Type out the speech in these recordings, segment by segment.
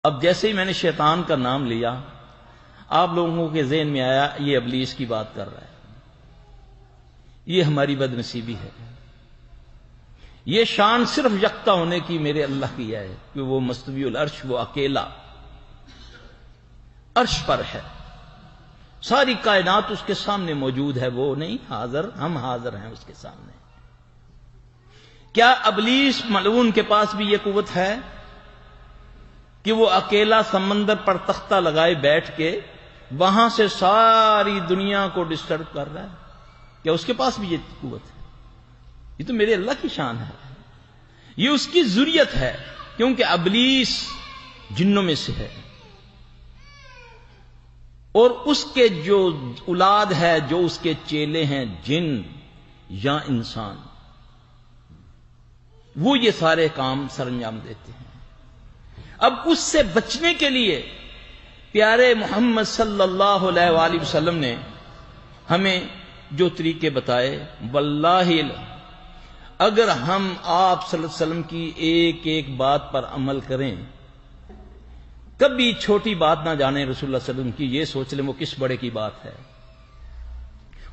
اب جیسے ہی میں نے شیطان کا نام لیا آپ لوگوں کے ذہن میں آیا یہ ابلیس کی بات کر رہا ہے. یہ ہماری بد نصیبی ہے. یہ شان صرف یکتا ہونے کی میرے اللہ کی ہے کہ وہ مستوی العرش، وہ اکیلا عرش پر ہے، ساری کائنات اس کے سامنے موجود ہے، وہ نہیں حاضر، ہم حاضر ہیں اس کے سامنے. کیا ابلیس ملعون کے پاس بھی یہ قوت ہے کہ وہ اکیلا سمندر پر تختہ لگائے بیٹھ کے وہاں سے ساری دنیا کو ڈسٹرب کر رہا ہے؟ کیا اس کے پاس بھی یہ قوت ہے؟ یہ تو میرے اللہ کی شان ہے، یہ اس کی ذریت ہے، کیونکہ ابلیس جنوں میں سے ہے اور اس کے جو اولاد ہے، جو اس کے چیلے ہیں، جن یا انسان، وہ یہ سارے کام سر انجام دیتے ہیں. اب اس سے بچنے کے لیے پیارے محمد صلی اللہ علیہ وآلہ وسلم نے ہمیں جو طریقے بتائے، واللہ اگر ہم آپ صلی اللہ علیہ وسلم کی ایک ایک بات پر عمل کریں، کبھی چھوٹی بات نہ جانے رسول اللہ صلی اللہ علیہ وسلم کی، یہ سوچ لیں وہ کس بڑے کی بات ہے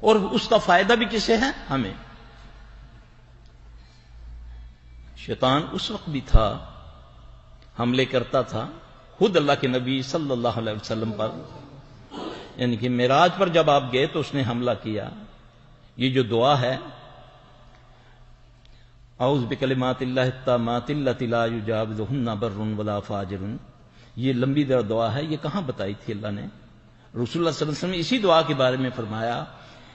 اور اس کا فائدہ بھی کسے ہے؟ ہمیں. شیطان اس وقت بھی تھا، حملے کرتا تھا خود اللہ کے نبی صلی اللہ علیہ وسلم پر، یعنی کہ معراج پر جب آپ گئے تو اس نے حملہ کیا. یہ جو دعا ہے اعوذ بکلمات اللہ التامات اللتی لا یجاوزہن بر ولا فاجر، یہ لمبی دعا ہے. یہ کہاں بتائی تھی اللہ نے؟ رسول اللہ صلی اللہ علیہ وسلم نے اسی دعا کے بارے میں فرمایا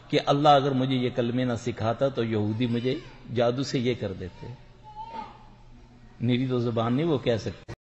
کہ اللہ اگر مجھے یہ کلمے نہ سکھاتا تو یہودی مجھے جادو سے یہ کر دیتے. میری تو زبان نہیں وہ کہہ سکتے.